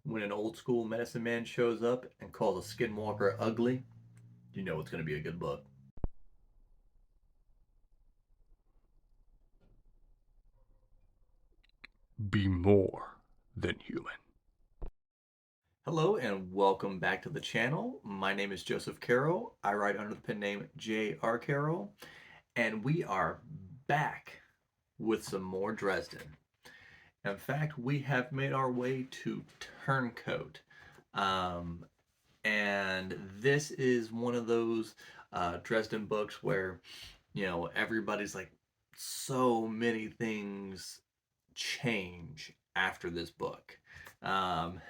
When an old school medicine man shows up and calls a skinwalker ugly, you know it's going to be a good book. Be more than human. Hello and welcome back to the channel. My name is Joseph Carroll. I write under the pen name J.R. Carroll, and we are back with some more Dresden. In fact, we have made our way to Turncoat. Um, and this is one of those Dresden books where, everybody's like, so many things change after this book. Um,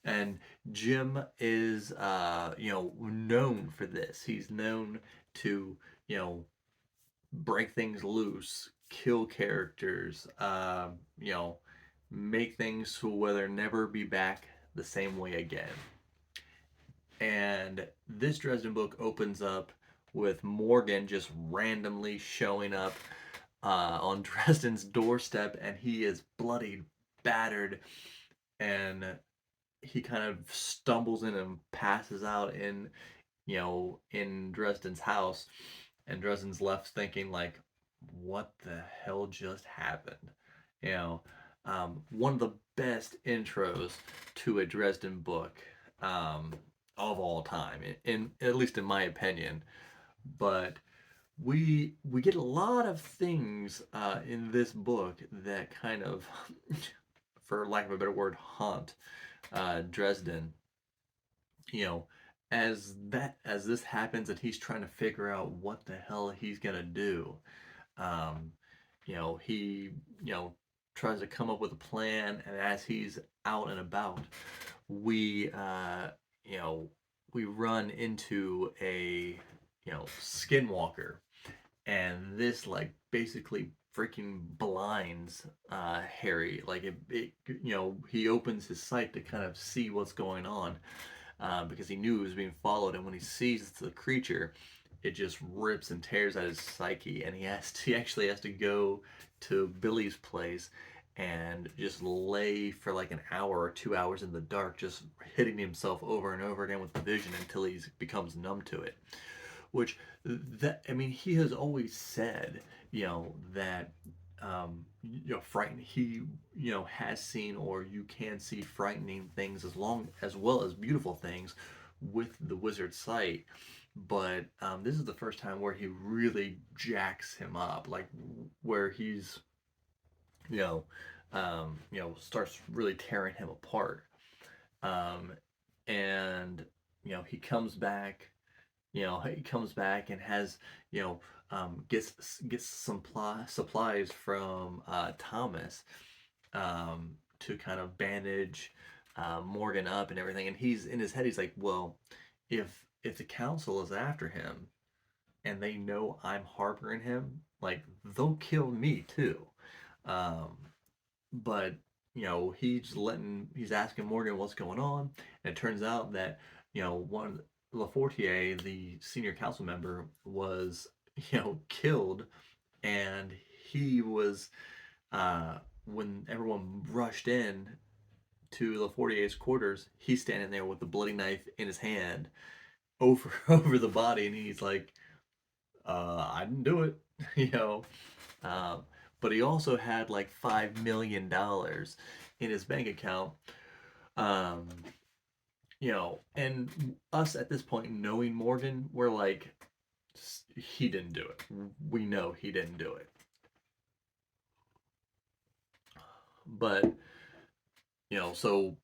and Jim is, known for this. He's known to, you know, break things loose, kill characters, make things so where they'll never be back the same way again. And this Dresden book opens up with Morgan just randomly showing up on Dresden's doorstep, and he is bloodied, battered, and he kind of stumbles in and passes out in Dresden's house, and Dresden's left thinking like, what the hell just happened? You know, one of the best intros to a Dresden book um, of all time, in at least in my opinion. But we get a lot of things in this book that kind of, for lack of a better word, haunt Dresden. You know, as this happens and he's trying to figure out what the hell he's gonna do. Um, he tries to come up with a plan, and as he's out and about, we you know we run into a skinwalker, and this like basically freaking blinds Harry. Like he opens his sight to kind of see what's going on, because he knew he was being followed. And when he sees the creature, it just rips and tears at his psyche, and he actually has to go to Billy's place and just lay for like an hour or 2 hours in the dark, just hitting himself over and over again with the vision until he becomes numb to it. Which, that I mean, he has always said, that frightened. He has seen, or you can see frightening things as well as beautiful things with the wizard's sight. But this is the first time where he really jacks him up, like where he's you know starts really tearing him apart. Um, and he comes back. He comes back and has you know gets some supplies from Thomas, to kind of bandage Morgan up and everything. And he's in his head. He's like, well, if the council is after him and they know I'm harboring him, like they'll kill me too. Um, but he's asking Morgan what's going on, and it turns out that one Lafortier, the senior council member, was killed, and he was when everyone rushed in to Lafortier's quarters, he's standing there with the bloody knife in his hand over over the body, and he's like, I didn't do it, you know. Um, but he also had like $5 million in his bank account. Um, and us at this point knowing Morgan, we're like, he didn't do it. We know he didn't do it. But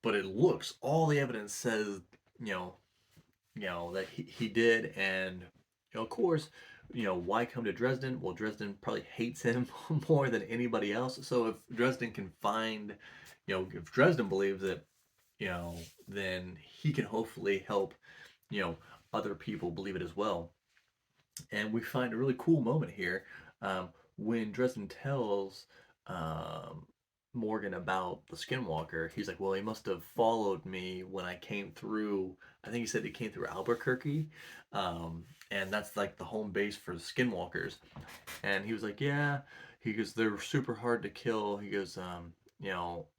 but it looks, all the evidence says, you know, that he did. And of course, why come to Dresden? Well, Dresden probably hates him more than anybody else. So if Dresden can find, if Dresden believes it, then he can hopefully help, you know, other people believe it as well. And we find a really cool moment here, when Dresden tells um, Morgan about the Skinwalker. He's like, well, he must have followed me when I came through. I think he said he came through Albuquerque. And that's like the home base for the Skinwalkers. And he was like, yeah. He goes, they're super hard to kill. He goes,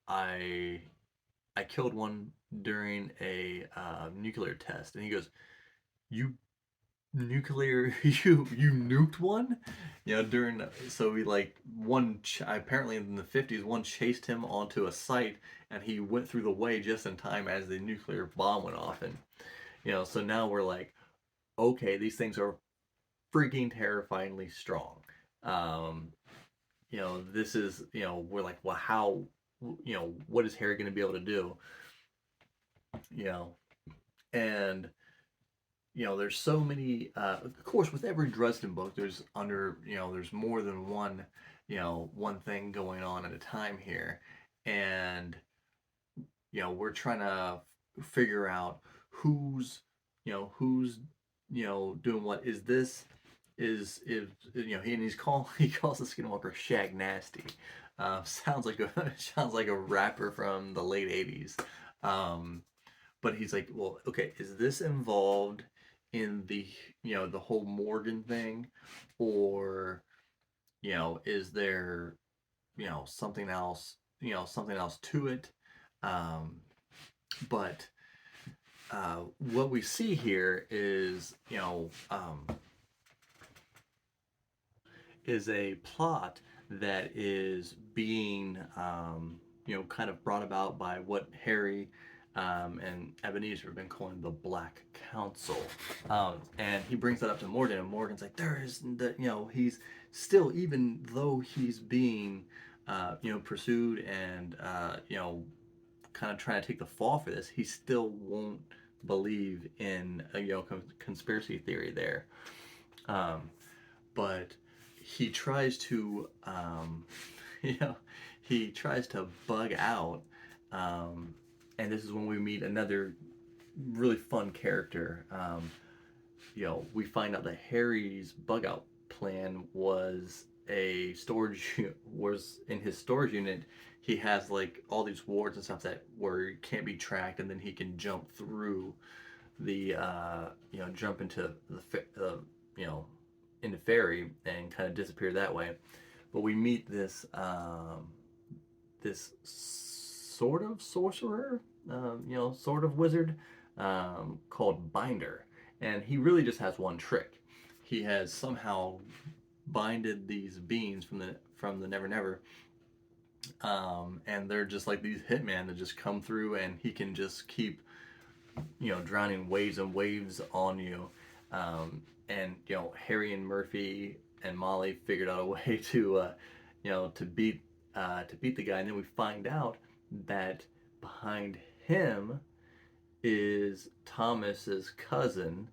I I killed one during a nuclear test. And he goes, you nuclear you nuked one, during, so we like apparently in the 50s one chased him onto a site, and he went through the way just in time as the nuclear bomb went off. And so now we're like, okay, these things are freaking terrifyingly strong. um this is, we're like, well, how, what is Harry going to be able to do, you know and there's so many. Of course, with every Dresden book, there's more than one thing going on at a time here, and we're trying to figure out who's doing what. Is this is and he calls the Skinwalker Shag Nasty. Sounds like a sounds like a rapper from the late '80s. Um, but he's like, well, okay, is this involved in the whole Morgan thing, or is there something else to it? Um, but what we see here is a plot that is being kind of brought about by what Harry and Ebenezer have been calling the Black Council. And he brings that up to Morgan, and Morgan's like, there is the he's still, even though he's being pursued and kind of trying to take the fall for this, he still won't believe in a conspiracy theory there. um, but he tries to you know he tries to bug out, um, and this is when we meet another really fun character. We find out that Harry's bug out plan was in his storage unit. He has like all these wards and stuff that where he can't be tracked, and then he can jump through the jump into the you know into fairy and kind of disappear that way. But we meet this sort of sorcerer, sort of wizard, called Binder, and he really just has one trick. He has somehow binded these beings from the Never Never, and they're just like these hitmen that just come through, and he can just keep drowning waves and waves on you. And Harry and Murphy and Molly figured out a way to beat the guy, and then we find out that behind him is Thomas's cousin,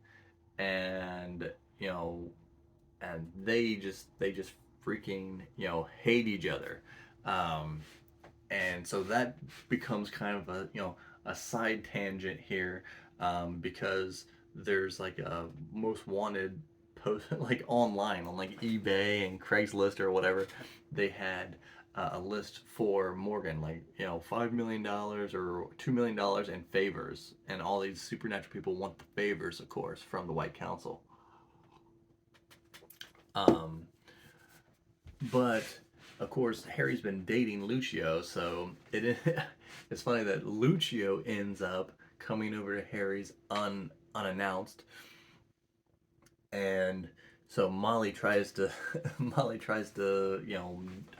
and they just freaking hate each other. Um, and so that becomes kind of a side tangent here, because there's like a most wanted post like online on like eBay and Craigslist or whatever. They had a list for Morgan, like $5 million or $2 million in favors, and all these supernatural people want the favors, of course, from the White Council. um, But of course, Harry's been dating Lucio, so it's funny that Lucio ends up coming over to Harry's unannounced, and so Molly tries to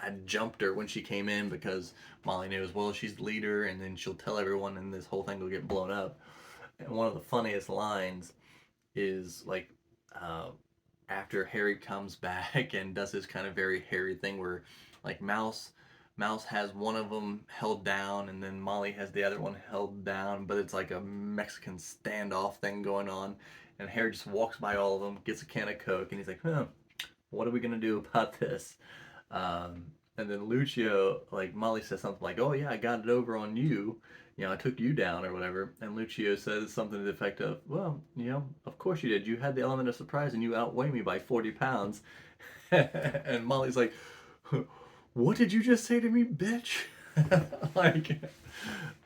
I jumped her when she came in because Molly knows, well, she's the leader, and then she'll tell everyone, and this whole thing will get blown up. And one of the funniest lines is like, uh, after Harry comes back and does this kind of very Harry thing where like Mouse has one of them held down, and then Molly has the other one held down, but it's like a Mexican standoff thing going on. And Harry just walks by all of them, gets a can of Coke, and he's like, huh, what are we gonna do about this? Um, and then Lucio, like Molly says something like, "Oh yeah, I got it over on you. I took you down or whatever." And Lucio says something to the effect of, "Well, of course you did. You had the element of surprise, and you outweigh me by 40 pounds." And Molly's like, "What did you just say to me, bitch?" Like,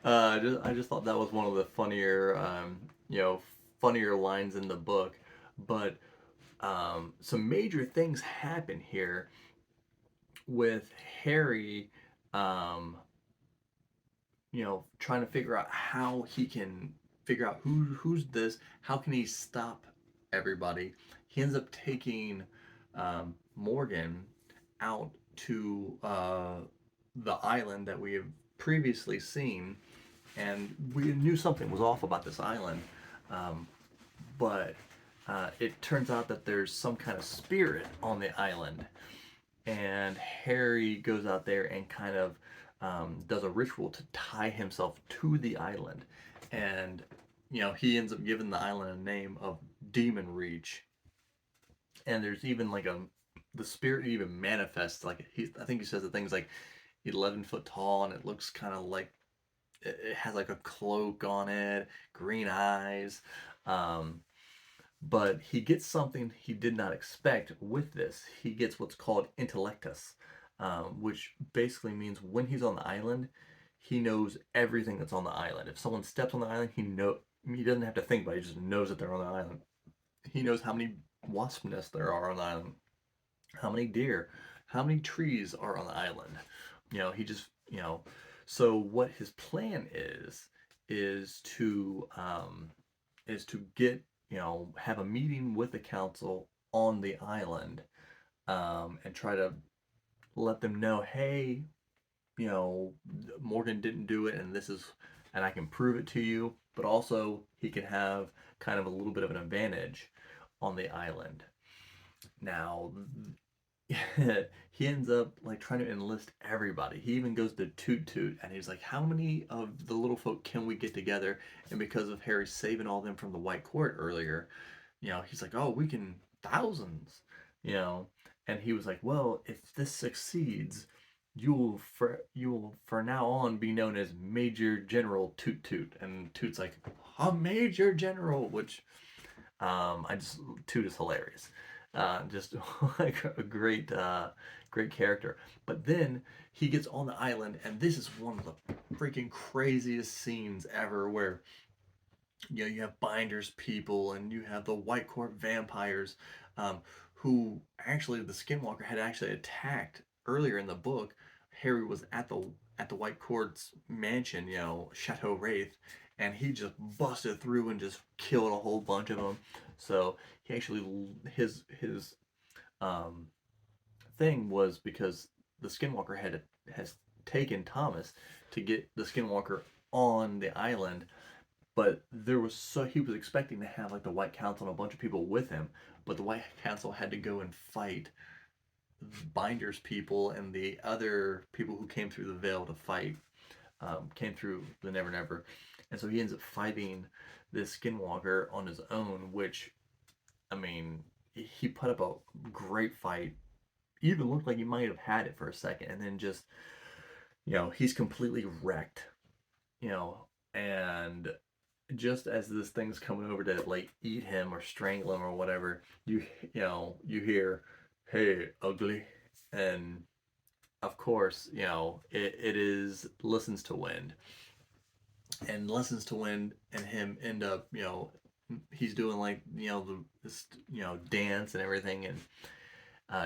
I just thought that was one of the funnier lines in the book. But some major things happen here with Harry, um, trying to figure out how he can figure out who's this, how can he stop everybody. He ends up taking Morgan out to the island that we have previously seen, and we knew something was off about this island, um, but it turns out that there's some kind of spirit on the island, and Harry goes out there and kind of does a ritual to tie himself to the island, and he ends up giving the island a name of Demon Reach, and there's even like the spirit even manifests like I think he says that thing's like 11 foot tall, and it looks kind of like it has like a cloak on it, green eyes. Um, but he gets something he did not expect with this. He gets what's called intellectus, which basically means when he's on the island, he knows everything that's on the island. If someone steps on the island, he doesn't have to think about it. He just knows that they're on the island. He knows how many wasp nests there are on the island, how many deer, how many trees are on the island. He just So what his plan is to get have a meeting with the council on the island, and try to let them know, hey, you know, Morgan didn't do it, and I can prove it to you. But also, he can have kind of a little bit of an advantage on the island. Now, he ends up like trying to enlist everybody. He even goes to Toot Toot, and he's like, "How many of the little folk can we get together?" And because of Harry saving all of them from the White Court earlier, he's like, "Oh, we can thousands," you know. And he was like, "Well, if this succeeds, you will for now on be known as Major General Toot Toot." And Toot's like, "A Major General," which I just Toot is hilarious. Just like a great character. But then he gets on the island, and this is one of the freaking craziest scenes ever, where you have binders people, and you have the White Court vampires, um, who actually the Skinwalker had actually attacked earlier in the book. Harry was at the White Court's mansion, Chateau Wraith, and he just busted through and just killed a whole bunch of them. So he actually his um, thing was because the Skinwalker has taken Thomas to get the Skinwalker on the island, but he was expecting to have like the White Council and a bunch of people with him, but the White Council had to go and fight Binders people and the other people who came through the veil to fight, came through the Never Never, and so he ends up fighting this Skinwalker on his own, which, I mean, he put up a great fight. Even looked like he might have had it for a second, and then just he's completely wrecked, you know, and just as this thing's coming over to like eat him or strangle him or whatever, you hear, "Hey, ugly," and of course, it is Listens to Wind, and Listens to Wind and him end up, he's doing like this dance and everything, and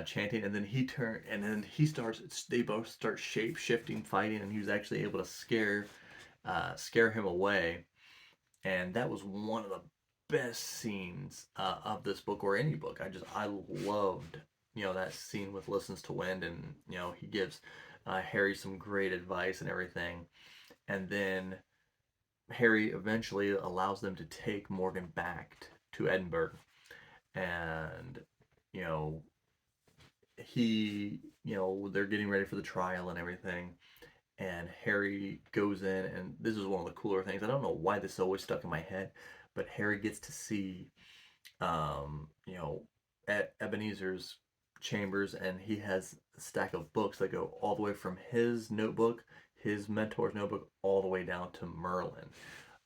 chanting, and then he starts. They both start shape shifting, fighting, and he was actually able to scare him away, and that was one of the best scenes of this book or any book. I loved that scene with Listens to Wind, and he gives Harry some great advice and everything, and then Harry eventually allows them to take Morgan back to Edinburgh, and you know they're getting ready for the trial and everything, and Harry goes in, and this is one of the cooler things. I don't know why this always stuck in my head, but Harry gets to see, you know, at Ebenezer's chambers, and he has a stack of books that go all the way from his notebook, his mentor's notebook, all the way down to Merlin.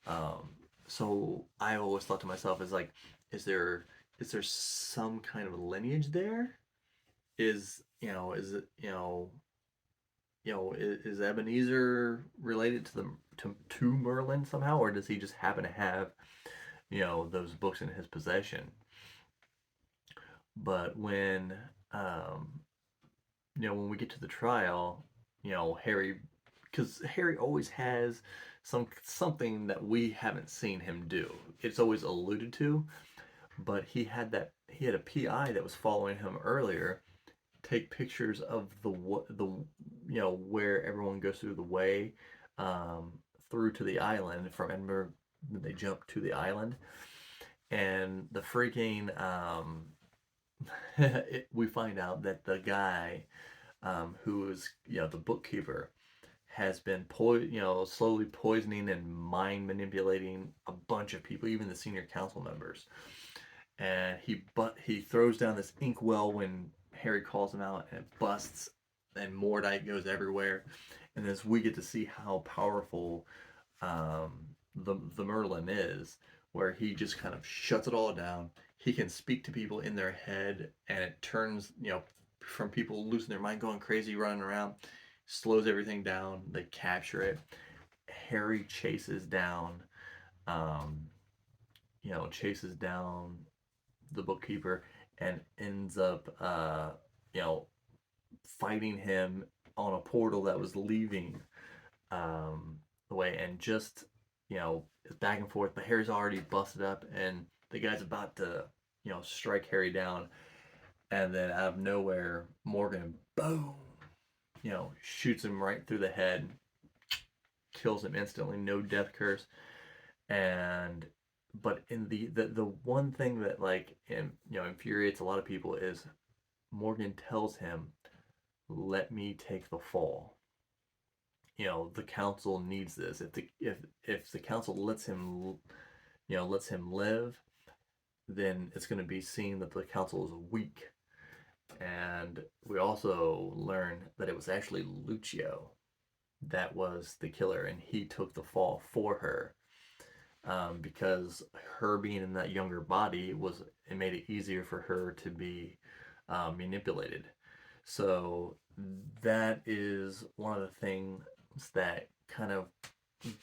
Um, so I always thought to myself, is like, is there is there some kind of lineage there? Is it is Ebenezer related to Merlin somehow, or does he just happen to have those books in his possession? But um, when we get to the trial, Harry because Harry always has something that we haven't seen him do. It's always alluded to, but he had a PI that was following him earlier take pictures of where everyone goes through the way um, through to the island from Edinburgh. They jump to the island, and the freaking we find out that the guy who is the bookkeeper has been slowly poisoning and mind manipulating a bunch of people, even the senior council members. And he throws down this inkwell when Harry calls him out, and it busts, and Mordite goes everywhere. And as we get to see how powerful the Merlin is, where he just kind of shuts it all down. He can speak to people in their head, and it turns from people losing their mind, going crazy, running around, slows everything down. They capture it. Harry um, chases down the bookkeeper and ends up, you know, fighting him on a portal that was leaving the way, and just back and forth. But Harry's already busted up, and the guy's about to strike Harry down, and then out of nowhere, Morgan, boom, shoots him right through the head, kills him instantly, no death curse. And but in the one thing that infuriates a lot of people is Morgan tells him, "Let me take the fall." The council needs this. If the council lets him live, then it's going to be seen that the council is weak. And we also learn that it was actually Lucio that was the killer, and he took the fall for her, because her being in that younger body it made it easier for her to be manipulated. So that is one of the things that kind of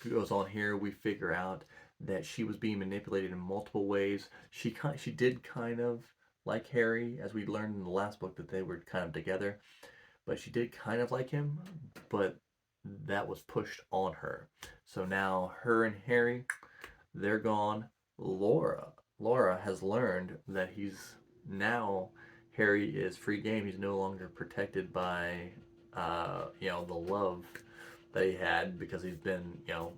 goes on here. We figure out that she was being manipulated in multiple ways. She did kind of like Harry, as we learned in the last book that they were kind of together, but she did kind of like him, but that was pushed on her. So now her and Harry, they're gone. Laura has learned that Harry is free game. He's no longer protected by the love that he had, because he's been you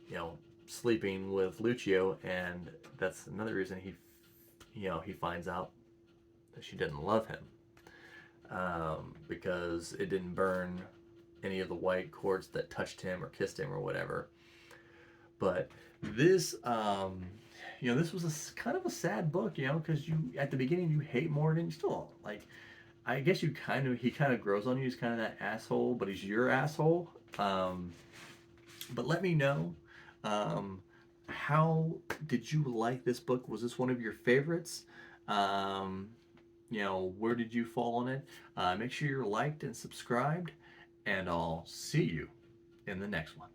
know sleeping with Lucio, and that's another reason he finds out that she didn't love him, because it didn't burn any of the white cords that touched him or kissed him or whatever. But this this was kind of a sad book, because you at the beginning you hate Morgan. You still like, I guess he kind of grows on you. He's kind of that asshole, but he's your asshole. But let me know, how did you like this book? Was this one of your favorites? Um, where did you fall on it? Make sure you're liked and subscribed, and I'll see you in the next one.